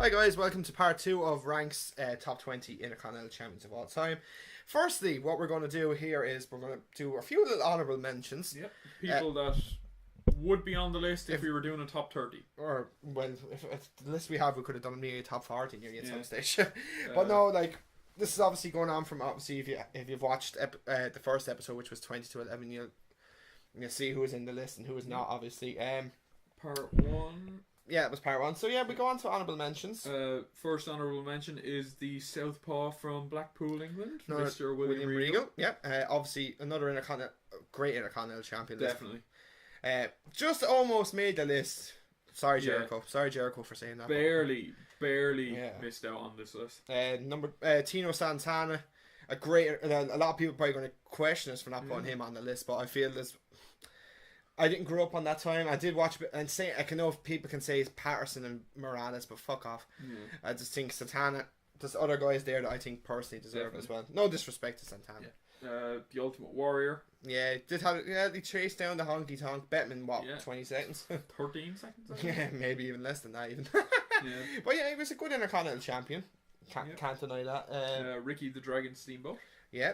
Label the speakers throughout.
Speaker 1: Hi guys, welcome to part 2 of Rank's Top 20 Intercontinental Champions of all time. Firstly, what we're going to do here is we're going to do a few little honourable mentions.
Speaker 2: Yep. People that would be on the list if we were doing a top 30.
Speaker 1: Or, well, if the list we have, we could have done maybe a top 40 nearly at some stage.
Speaker 2: Uh,
Speaker 1: But no, like, this is obviously going on from, obviously, if you've watched the first episode, which was 20 to 11, you'll see who is in the list and who is not, obviously.
Speaker 2: Part 1.
Speaker 1: Yeah, it was part 1. So yeah, we go on to honourable mentions.
Speaker 2: First honourable mention is the Southpaw from Blackpool, England,
Speaker 1: No,
Speaker 2: Mr. William Regal.
Speaker 1: Yeah, obviously another great Intercontinental champion.
Speaker 2: Definitely.
Speaker 1: Just almost made the list. Sorry,
Speaker 2: Yeah.
Speaker 1: Jericho. Sorry, Jericho, for saying that.
Speaker 2: Barely
Speaker 1: Yeah.
Speaker 2: missed out on this list.
Speaker 1: Tino Santana, a lot of people are probably going to question us for not putting him on the list, but I feel I didn't grow up on that time. I did watch it and say I can know if people can say it's Patterson and Morales, but fuck off.
Speaker 2: Yeah.
Speaker 1: I just think Santana. There's other guys there that I think personally deserve it as well. No disrespect to Santana.
Speaker 2: Yeah. The Ultimate Warrior.
Speaker 1: Yeah, he chased down the honky tonk. Bettman, 20 seconds?
Speaker 2: 13 seconds, I think.
Speaker 1: Yeah, maybe even less than that even.
Speaker 2: Yeah.
Speaker 1: But yeah, he was a good Intercontinental champion. Can't deny that.
Speaker 2: Ricky the Dragon Steamboat.
Speaker 1: Yeah.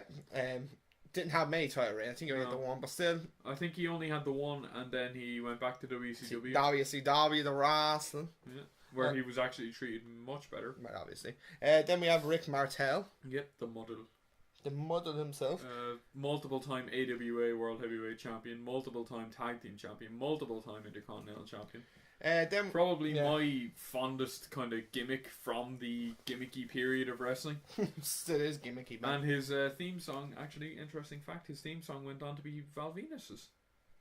Speaker 1: Didn't have many title reigns. I think he only had the one, but still.
Speaker 2: I think he only had the one, and then he went back to WCW.
Speaker 1: WCW, the wrestling.
Speaker 2: Yeah. Where he was actually treated much better.
Speaker 1: Right, obviously. Then we have Rick Martel.
Speaker 2: Yep, the model.
Speaker 1: The model himself.
Speaker 2: Multiple time AWA World Heavyweight Champion, multiple time Tag Team Champion, multiple time Intercontinental Champion.
Speaker 1: Then
Speaker 2: Probably my fondest kind of gimmick from the gimmicky period of wrestling.
Speaker 1: still is gimmicky, man.
Speaker 2: And his theme song, actually, interesting fact, his theme song went on to be Val Venus's.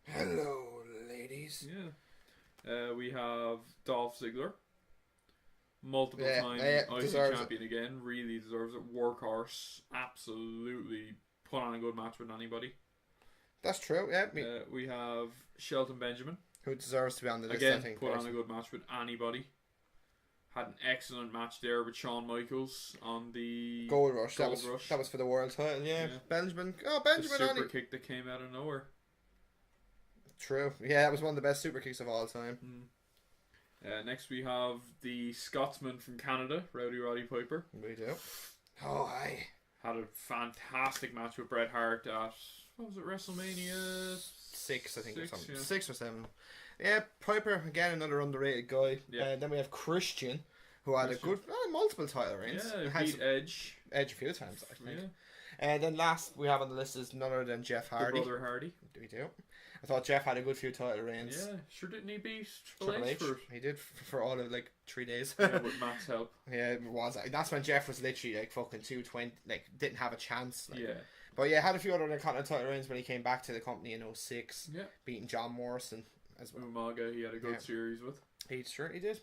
Speaker 1: Hello, ladies.
Speaker 2: Yeah. We have Dolph Ziggler. Multiple time IC champion again. Really deserves it. Workhorse. Absolutely put on a good match with anybody.
Speaker 1: That's true, yeah.
Speaker 2: We have Shelton Benjamin.
Speaker 1: Who deserves to be on the list,
Speaker 2: Again,
Speaker 1: I think.
Speaker 2: put on a good match with anybody. Had an excellent match there with Shawn Michaels on the
Speaker 1: Gold Rush. That
Speaker 2: Rush.
Speaker 1: was for the world title, yeah. Benjamin. Oh,
Speaker 2: The
Speaker 1: Benjamin
Speaker 2: super kick that came out of nowhere.
Speaker 1: True. Yeah, that was one of the best super kicks of all time.
Speaker 2: Next we have the Scotsman from Canada, Rowdy Roddy Piper.
Speaker 1: We do. Oh, aye.
Speaker 2: Had a fantastic match with Bret Hart at, what was it, WrestleMania
Speaker 1: 6, I think, or
Speaker 2: 6,
Speaker 1: something.
Speaker 2: yeah.
Speaker 1: 6 or 7. Yeah, Piper, again, another underrated guy.
Speaker 2: Yeah.
Speaker 1: Then we have Christian, who had a good, multiple title reigns.
Speaker 2: Yeah,
Speaker 1: Had
Speaker 2: beat
Speaker 1: some-
Speaker 2: Edge.
Speaker 1: Edge a few times, I think.
Speaker 2: Yeah.
Speaker 1: And then last we have on the list is none other than Jeff Hardy.
Speaker 2: The Brother Hardy.
Speaker 1: We do. I thought Jeff had a good few title reigns.
Speaker 2: Yeah, sure didn't he beat Triple
Speaker 1: Triple
Speaker 2: H
Speaker 1: H.
Speaker 2: for
Speaker 1: He did for all of like 3 days.
Speaker 2: yeah, with Matt's help.
Speaker 1: Yeah, it was. That's when Jeff was literally like fucking 220, like didn't have a chance. Like.
Speaker 2: Yeah.
Speaker 1: But yeah, had a few other Intercontinental title reigns when he came back to the company in 06.
Speaker 2: Yeah.
Speaker 1: Beating John Morrison as well.
Speaker 2: Umaga, he had a good series with.
Speaker 1: He certainly did.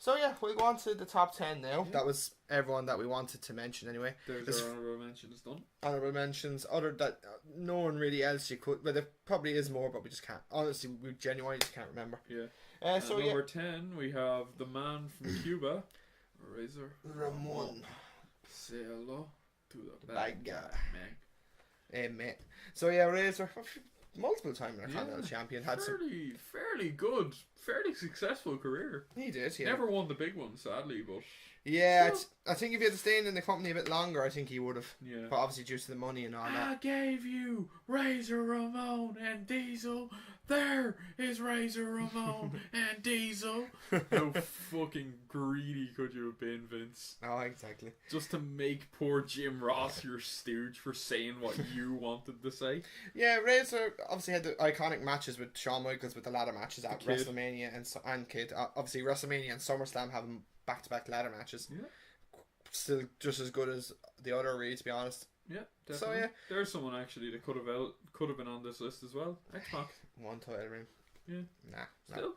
Speaker 1: So yeah, we'll go on to the top 10 now. That was everyone that we wanted to mention anyway.
Speaker 2: There's our honorable mentions done.
Speaker 1: Honorable mentions, other that no one really else you could. Well, there probably is more, but we just can't. Honestly, we genuinely just can't remember.
Speaker 2: Yeah.
Speaker 1: So
Speaker 2: number 10, we have the man from Cuba, Razor
Speaker 1: Ramon.
Speaker 2: Say hello to the
Speaker 1: Bad guy.
Speaker 2: man.
Speaker 1: Mate. So yeah, Razor, multiple time Intercontinental champion, had some.
Speaker 2: Fairly good, fairly successful career.
Speaker 1: He did. Yeah.
Speaker 2: Never won the big one, sadly, but
Speaker 1: Yeah, I think if he had stayed in the company a bit longer, I think he would have.
Speaker 2: yeah.
Speaker 1: But obviously due to the money and all
Speaker 2: I
Speaker 1: that.
Speaker 2: gave you Razor Ramon and Diesel. There is Razor Ramon and Diesel. How fucking greedy could you have been, Vince?
Speaker 1: Oh, exactly.
Speaker 2: Just to make poor Jim Ross your stooge for saying what you wanted to say.
Speaker 1: Yeah, Razor obviously had the iconic matches with Shawn Michaels with the ladder matches at
Speaker 2: Kid.
Speaker 1: WrestleMania and Kid. Obviously, WrestleMania and SummerSlam having back-to-back ladder matches.
Speaker 2: Yeah.
Speaker 1: Still just as good as the other Reed, to be honest.
Speaker 2: Yeah,
Speaker 1: So,
Speaker 2: definitely.
Speaker 1: yeah.
Speaker 2: There's someone actually that could have been on this list as well. X-Pac.
Speaker 1: One title ring.
Speaker 2: Yeah.
Speaker 1: Nah.
Speaker 2: Still,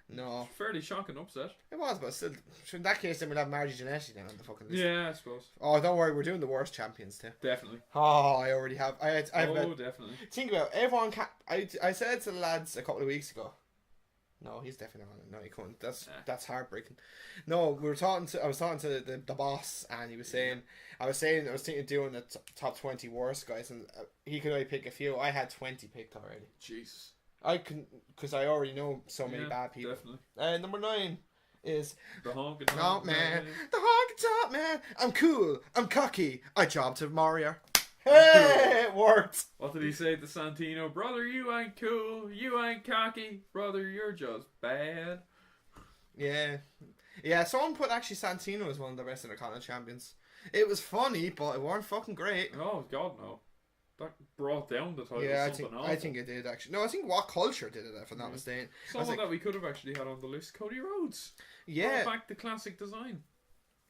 Speaker 1: No.
Speaker 2: fairly shocking upset.
Speaker 1: It was, but still. In that case, then we'll have Margie Jannetty down on the fucking list.
Speaker 2: Yeah, I suppose.
Speaker 1: Oh, don't worry, we're doing the worst champions too.
Speaker 2: Definitely.
Speaker 1: Oh, I already have. I've
Speaker 2: Definitely.
Speaker 1: think about it, everyone. I said to the lads a couple of weeks ago. No, he's definitely not on it. No, he couldn't. That's heartbreaking. No, I was talking to the boss, and he was saying, I was thinking of doing the top 20 worst guys, and he could only pick a few. I had 20 picked already.
Speaker 2: Jesus.
Speaker 1: I can, because I already know so many bad people.
Speaker 2: Definitely.
Speaker 1: Number 9 is
Speaker 2: the honky
Speaker 1: tonk man. The honky tonk man. I'm cool. I'm cocky. I jobbed to Mario. Hey, it worked.
Speaker 2: What did he say to Santino? Brother, you ain't cool. You ain't cocky. Brother, you're just bad.
Speaker 1: Yeah. Yeah, someone put actually Santino as one of the best Intercontinental champions. It was funny, but it weren't fucking great.
Speaker 2: Oh, God, no. That brought down the title.
Speaker 1: Yeah, I think it did, actually. No, I think What Culture did it, if I'm not mistaken.
Speaker 2: Someone that we could have actually had on the list, Cody Rhodes.
Speaker 1: Yeah.
Speaker 2: Brought back the classic design.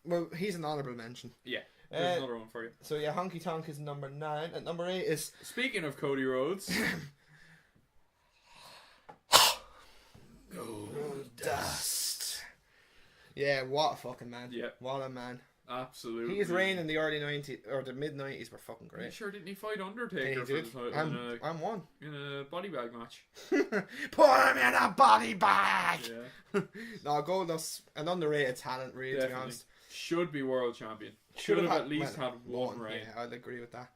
Speaker 1: Well, he's an honourable mention.
Speaker 2: Yeah. There's another one for you.
Speaker 1: So yeah, Honky Tonk is number 9. At number 8 is...
Speaker 2: Speaking of Cody Rhodes...
Speaker 1: Gold Dust. Yeah, what a fucking man.
Speaker 2: Yeah.
Speaker 1: What a man.
Speaker 2: Absolutely.
Speaker 1: His reign in the early 90s, or the mid 90s were fucking great.
Speaker 2: Sure, didn't he fight Undertaker for the title
Speaker 1: I'm one.
Speaker 2: In a body bag match?
Speaker 1: Put him in a body bag!
Speaker 2: Yeah.
Speaker 1: No, Goldust, an underrated talent, really,
Speaker 2: Definitely.
Speaker 1: to be honest.
Speaker 2: Should be world champion. Should have at least had one reign.
Speaker 1: Yeah, I'd agree with that.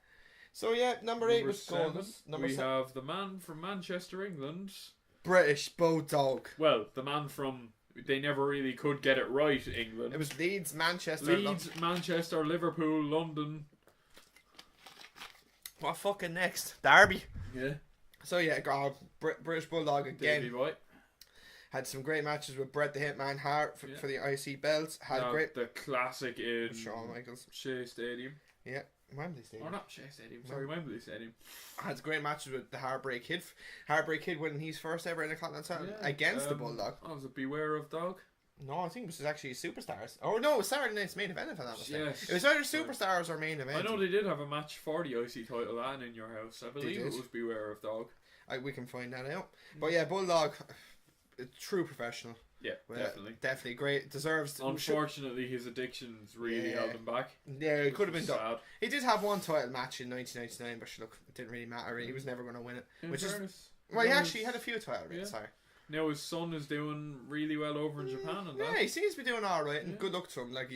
Speaker 1: So yeah, number 8 was Goldust.
Speaker 2: We have the man from Manchester, England.
Speaker 1: British Bulldog.
Speaker 2: Well, the man from... They never really could get it right, England.
Speaker 1: It was Leeds, Manchester...
Speaker 2: Manchester, Liverpool, London.
Speaker 1: What fucking next? Derby.
Speaker 2: Yeah.
Speaker 1: So yeah, British Bulldog again.
Speaker 2: Davey White.
Speaker 1: Had some great matches with Bret the Hitman Hart for the IC belts. Had great...
Speaker 2: The classic in...
Speaker 1: Shawn Michaels.
Speaker 2: Shea Stadium.
Speaker 1: Yeah. Wembley Stadium.
Speaker 2: Or not Shea Stadium, sorry, Wembley Stadium.
Speaker 1: Had great matches with the Heartbreak Kid. Heartbreak Kid winning his first ever Intercontinental title against the Bulldog.
Speaker 2: Oh, was it Beware of Dog?
Speaker 1: No, I think this was actually Superstars. Oh no, it was Saturday Night's main event, if I'm not mistaken.
Speaker 2: Yes.
Speaker 1: It was either Superstars or main event.
Speaker 2: I know they did have a match for the IC title and in your house. I believe it was Beware of Dog.
Speaker 1: We can find that out. But yeah, Bulldog, a true professional.
Speaker 2: Yeah, definitely.
Speaker 1: Definitely great. Deserves...
Speaker 2: Unfortunately, his addictions really held him back.
Speaker 1: Yeah, it could have been
Speaker 2: sad.
Speaker 1: done. He did have one title match in 1999, but look, it didn't really matter. He was never going to win it. Well, he actually had a few title reigns, sorry.
Speaker 2: Now his son is doing really well over in Japan and
Speaker 1: he seems to be doing alright, and good luck to him. Like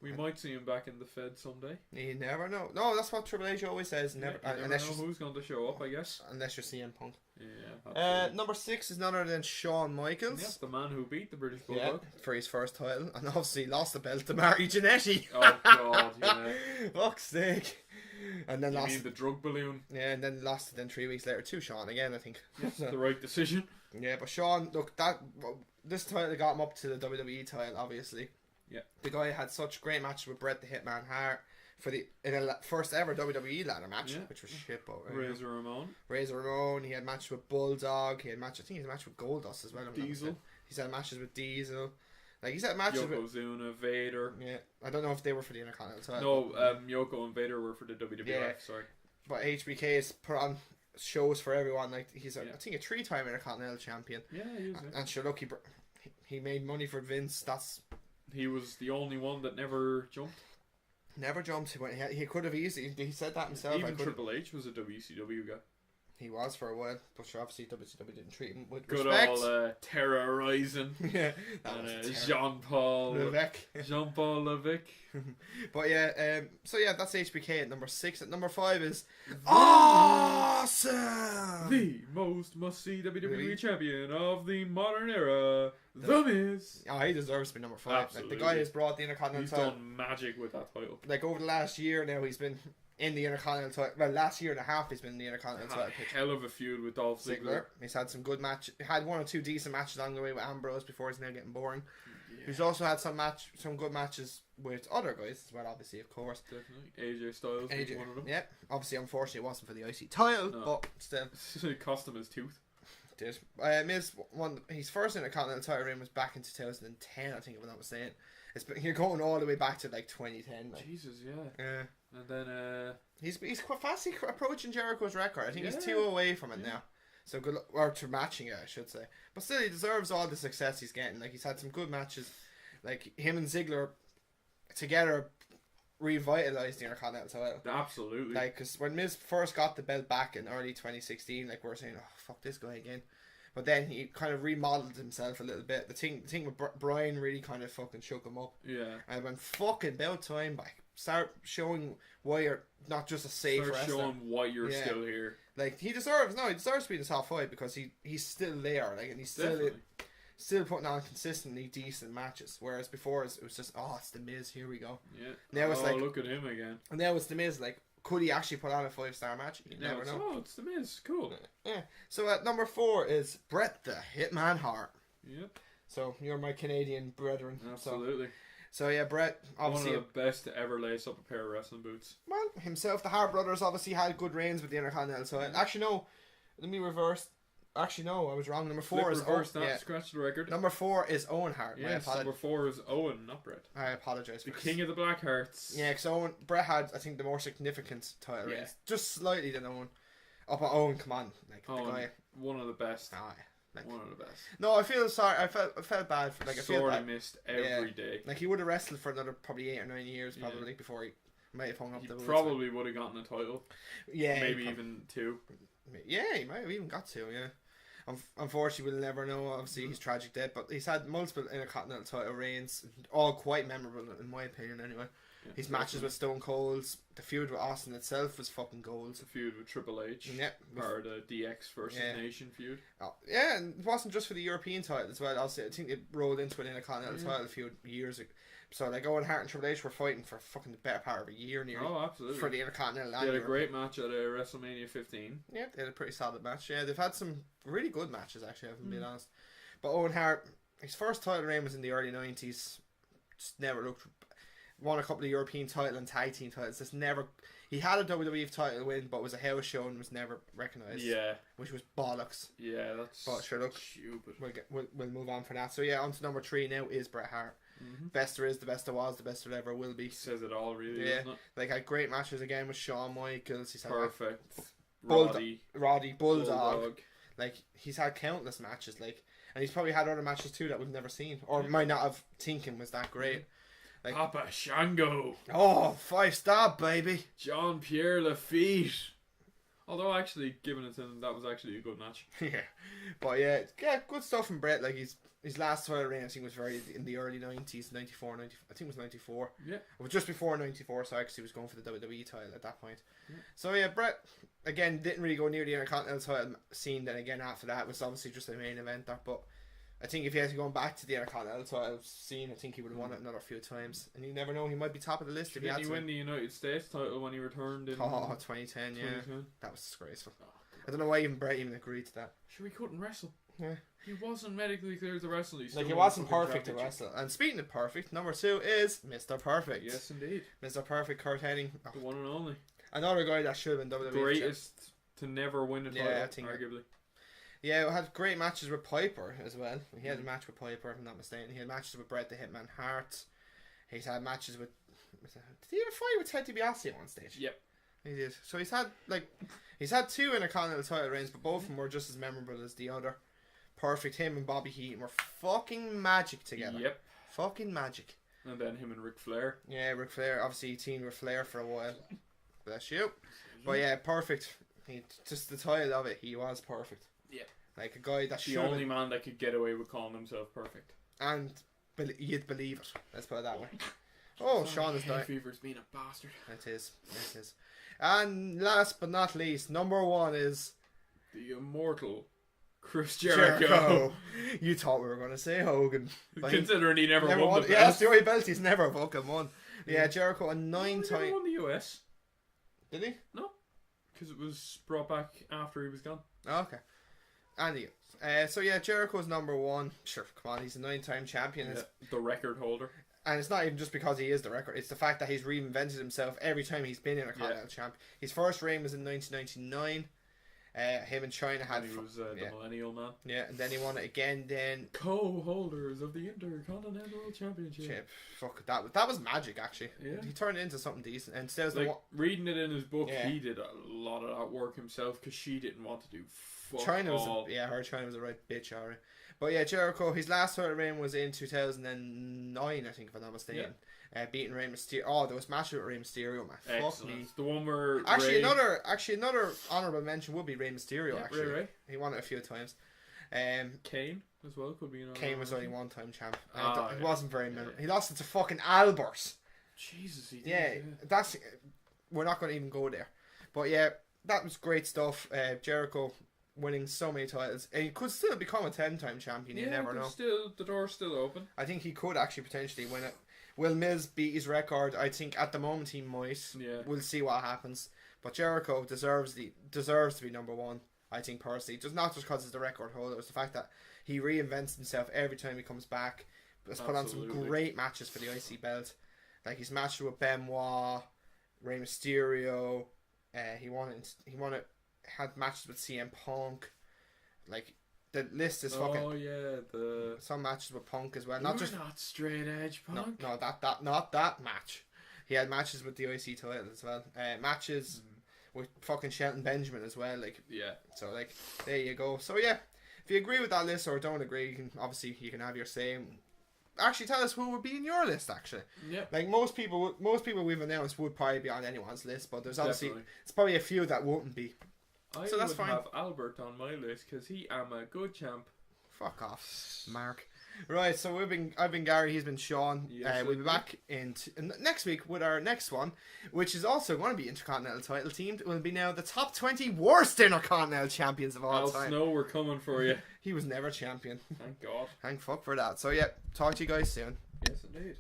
Speaker 2: we might see him back in the Fed someday.
Speaker 1: You never know. No, that's what Triple H always says. Never
Speaker 2: know who's going to show up, I guess.
Speaker 1: Unless you're CM Punk.
Speaker 2: Yeah.
Speaker 1: Number 6 is none other than Shawn Michaels.
Speaker 2: Yes, the man who beat the British Bulldog.
Speaker 1: For his first title, and obviously lost the belt to Marty Jannetty.
Speaker 2: Oh God, yeah.
Speaker 1: Fuck's sake. And then
Speaker 2: mean the drug balloon?
Speaker 1: Yeah, and then lost it then 3 weeks later to Shawn again, I think.
Speaker 2: Yes, the right decision.
Speaker 1: Yeah, but Shawn, look, this title got him up to the WWE title, obviously.
Speaker 2: Yeah.
Speaker 1: The guy had such great matches with Bret the Hitman Hart in a first ever WWE ladder match, which was shit. But Razor Ramon. He had matches with Bulldog. He had I think he had a match with Goldust as well.
Speaker 2: Diesel.
Speaker 1: He's had matches with Diesel. Like he's had matches with
Speaker 2: Yokozuna, Vader.
Speaker 1: Yeah, I don't know if they were for the Intercontinental title.
Speaker 2: No, Yoko and Vader were for the WWF. Sorry.
Speaker 1: But HBK has put on shows for everyone. Like he's I think a 3-time Intercontinental champion.
Speaker 2: Yeah, he is.
Speaker 1: And sure, look, he made money for Vince.
Speaker 2: He was the only one that never jumped.
Speaker 1: Never jumped. He could have easily. He said that himself.
Speaker 2: Even Triple H was a WCW guy.
Speaker 1: He was for a while, but obviously WCW didn't treat him with
Speaker 2: good
Speaker 1: respect.
Speaker 2: Old terrorizing.
Speaker 1: Yeah,
Speaker 2: Jean-Paul Levesque.
Speaker 1: But yeah, so yeah, that's HBK at number 6. At number 5 is Awesome,
Speaker 2: the most must-see WWE champion of the modern era, The Miz.
Speaker 1: Oh, he deserves to be number 5. Like, the guy has brought the Intercontinental.
Speaker 2: He's done magic with that title.
Speaker 1: Like over the last year now, he's been in the Intercontinental title. Well, last year and a half he's been in the Intercontinental title picture.
Speaker 2: Hell of a feud with Dolph Ziggler.
Speaker 1: He's had some good matches. Had 1 or 2 decent matches along the way with Ambrose before he's now getting boring. Yeah. He's also had some good matches with other guys as well, obviously, of course.
Speaker 2: Definitely. AJ Styles was one of them.
Speaker 1: Yeah. Obviously, unfortunately, it wasn't for the IC title, but still.
Speaker 2: It cost him his tooth.
Speaker 1: Did. Miz won his first Intercontinental title reign was back in 2010, I think, if I'm not mistaken. You're going all the way back to like 2010. Like.
Speaker 2: Jesus, yeah.
Speaker 1: Yeah.
Speaker 2: And then
Speaker 1: he's quite fast approaching Jericho's record. I think he's 2 away from it now. So good luck, or to matching it, I should say. But still, he deserves all the success he's getting. Like he's had some good matches. Like him and Ziggler together revitalized the Intercontinental title.
Speaker 2: Absolutely.
Speaker 1: Like because when Miz first got the belt back in early 2016, like we were saying, oh fuck this guy again. But then he kind of remodeled himself a little bit. The thing with Brian really kind of fucking shook him up.
Speaker 2: Yeah.
Speaker 1: And when fucking about time, start showing why you're not just a safe wrestler.
Speaker 2: Start showing why you're still here.
Speaker 1: Like he deserves to be in the top 5 because he's still there. Like and he's still still putting on consistently decent matches. Whereas before it was just, it's The Miz, here we go.
Speaker 2: Yeah.
Speaker 1: Now it's like,
Speaker 2: look at him again.
Speaker 1: And now it's The Miz, like, could he actually put on a 5-star match? You never know.
Speaker 2: Oh, it's The Miz. Cool.
Speaker 1: Yeah. So at number 4 is Bret the Hitman Hart.
Speaker 2: Yep.
Speaker 1: So you're my Canadian brethren.
Speaker 2: Absolutely.
Speaker 1: So yeah, Bret, obviously
Speaker 2: one of the best to ever lace up a pair of wrestling boots.
Speaker 1: Well, himself, the Hart brothers obviously had good reigns with the Intercontinental title. Actually, no. Let me reverse. Actually, no, I was wrong. Number 4 is Owen.
Speaker 2: Scratch the record.
Speaker 1: Number 4 is Owen Hart.
Speaker 2: Yes, number 4 is Owen, not Bret.
Speaker 1: I apologise.
Speaker 2: The King of the Black Hearts.
Speaker 1: Yeah, because Bret had, I think, the more significant title reigns, just slightly than Owen. But Owen, come on, like
Speaker 2: Owen,
Speaker 1: the guy,
Speaker 2: one of the best.
Speaker 1: Like,
Speaker 2: one of the best.
Speaker 1: No, I feel sorry. I felt bad for, like, I feel
Speaker 2: bad. Missed every day.
Speaker 1: Like, he would have wrestled for another probably 8 or 9 years probably before he might have hung up the boots.
Speaker 2: Probably would have gotten a title.
Speaker 1: Yeah,
Speaker 2: maybe even 2.
Speaker 1: Yeah, he might have even got 2. Yeah. Unfortunately, we'll never know. Obviously, he's tragic death, but he's had multiple Intercontinental title reigns, all quite memorable in my opinion. Anyway, his matches with Stone Cold, the feud with Austin itself was fucking gold.
Speaker 2: The feud with Triple H, or the DX versus Nation feud.
Speaker 1: Yeah, and it wasn't just for the European title as well. Also, I think it rolled into an Intercontinental title feud years ago. So like Owen Hart and Triple H were fighting for fucking the better part of a year nearly.
Speaker 2: Oh, absolutely.
Speaker 1: For the Intercontinental.
Speaker 2: They had a great match at WrestleMania 15.
Speaker 1: Yeah, they had a pretty solid match. Yeah, they've had some really good matches actually, if I'm being honest. But Owen Hart, his first title reign was in the early 90s. Just never looked. Won a couple of European title and tag team titles. Just never. He had a WWE title win, but was a house show and was never recognised.
Speaker 2: Yeah,
Speaker 1: which was bollocks.
Speaker 2: Yeah, that's.
Speaker 1: But sure, look,
Speaker 2: stupid.
Speaker 1: We'll move on for that. So yeah, on to number 3 now is Bret Hart. Best there is, the best there was, the best there ever will be.
Speaker 2: Says it all, really.
Speaker 1: Yeah,
Speaker 2: doesn't it?
Speaker 1: like had great matches again with Shawn Michaels. He's had
Speaker 2: perfect.
Speaker 1: Roddy Bulldog. Like he's had countless matches. Like, and he's probably had other matches too that we've never seen or might not have thinking was that great. Like,
Speaker 2: Papa Shango.
Speaker 1: Oh, 5-star baby.
Speaker 2: Jean Pierre Lafitte. Although actually, given it to him, that was actually a good match.
Speaker 1: Yeah, but yeah, good stuff from Bret. Like his last title reign, I think, was very in the early 90s, 94, 90, I think it was 94.
Speaker 2: Yeah.
Speaker 1: It was just before 94, so actually he was going for the WWE title at that point. Yeah. So yeah, Bret, again, didn't really go near the Intercontinental title scene. Then again, after that, was obviously just a main eventer. But I think if he had to go back to the Intercontinental title scene, I think he would have won it another few times. And you never know, he might be top of the list if he had to.
Speaker 2: Didn't he win the United States title when he returned in
Speaker 1: 2010, yeah. That was disgraceful. I don't know why even Bret even agreed to that.
Speaker 2: Sure, he couldn't wrestle.
Speaker 1: Yeah.
Speaker 2: He wasn't medically cleared to wrestle.
Speaker 1: He wasn't perfect to wrestle. And speaking of perfect, number 2 is Mr. Perfect.
Speaker 2: Yes, indeed.
Speaker 1: Mr. Perfect, Kurt Hennig.
Speaker 2: The one and only.
Speaker 1: Another guy that should have been WWE.
Speaker 2: Greatest to never win a title, arguably.
Speaker 1: Yeah, we had great matches with Piper as well. He had a match with Piper, if I'm not mistaken. He had matches with Bret the Hitman Hart. He's had matches with... Did he have a fight with Ted DiBiase at one stage?
Speaker 2: Yep.
Speaker 1: He did. So he's had 2 Intercontinental title reigns, but both of them were just as memorable as the other. Perfect. Him and Bobby Heenan were fucking magic together.
Speaker 2: Yep.
Speaker 1: Fucking magic.
Speaker 2: And then him and Ric Flair.
Speaker 1: Yeah, Ric Flair. Obviously, he teamed with Flair for a while. Bless you. But yeah, perfect. Just the title of it, he was perfect.
Speaker 2: Yeah.
Speaker 1: Like a guy that
Speaker 2: the only man that could get away with calling himself perfect.
Speaker 1: And you'd believe it. Let's put it that way. Oh, Sean is dying.
Speaker 2: Fever's being a bastard.
Speaker 1: It is. And last but not least, number 1 is
Speaker 2: the immortal Chris Jericho.
Speaker 1: You thought we were going to say Hogan.
Speaker 2: Considering he never won the belt.
Speaker 1: Yeah, that's the only belt he's never fucking won. Yeah, Jericho a 9 times.
Speaker 2: He won the US.
Speaker 1: Did he?
Speaker 2: No. Because it was brought back after he was gone.
Speaker 1: Oh, okay. Anyway, so yeah, Jericho's number 1. Sure, come on, he's a 9-time champion.
Speaker 2: Yeah, the record holder. And
Speaker 1: it's not even just because he is the record. It's the fact that he's reinvented himself every time he's been in a Continental champ. His first reign was in 1999. Him and China had...
Speaker 2: he was the Millennial Man.
Speaker 1: Yeah, and then he won it again then.
Speaker 2: Co-holders of the Intercontinental Championship.
Speaker 1: Fuck, that was magic, actually.
Speaker 2: Yeah.
Speaker 1: He turned it into something decent. And instead
Speaker 2: of reading it in his book, he did a lot of that work himself because she didn't want to do
Speaker 1: China was a right bitch, alright. But yeah, Jericho, his last title reign was in 2009, I think, if I'm not mistaken. Yeah. Beating Rey Mysterio. Oh, there was match with Rey Mysterio, man.
Speaker 2: Fuck me. The one where
Speaker 1: another honourable mention would be Rey Mysterio. Actually,
Speaker 2: Ray.
Speaker 1: He won it a few times.
Speaker 2: Kane as well could be.
Speaker 1: Kane was only 1-time champ. It wasn't very memorable. He lost it to fucking Albert.
Speaker 2: Jesus, he did.
Speaker 1: Yeah, we're not going to even go there. But yeah, that was great stuff. Jericho, winning so many titles. And he could still become a 10-time champion. You never know.
Speaker 2: The door's still open.
Speaker 1: I think he could actually potentially win it. Will Miz beat his record? I think at the moment he might.
Speaker 2: Yeah.
Speaker 1: We'll see what happens. But Jericho deserves to be number one. I think personally, just not just because it's the record holder. It's the fact that he reinvents himself every time he comes back. Has put on some great matches for the IC belt. Like he's matched with Benoit, Rey Mysterio. He won it. Had matches with CM Punk. Like the list is fucking.
Speaker 2: Oh yeah,
Speaker 1: some matches with Punk as well.
Speaker 2: Not straight edge Punk.
Speaker 1: No, not that match. He had matches with the IC title as well. Matches with fucking Shelton Benjamin as well. Like So like there you go. So yeah, if you agree with that list or don't agree, you can have your say. Actually, tell us who would be in your list. Actually, like most people we've announced would probably be on anyone's list, but there's obviously it's probably a few that wouldn't be.
Speaker 2: So that's fine. I would have Albert on my list because he am a good champ.
Speaker 1: Fuck off, Mark. Right, so I've been Gary, he's been Sean.
Speaker 2: Yes,
Speaker 1: we'll be back next week with our next one, which is also going to be Intercontinental title teamed. It will be now the top 20 worst Intercontinental champions of all time.
Speaker 2: Al Snow, we're coming for you.
Speaker 1: He was never champion.
Speaker 2: Thank God.
Speaker 1: Thank fuck for that. So yeah, talk to you guys soon.
Speaker 2: Yes, indeed.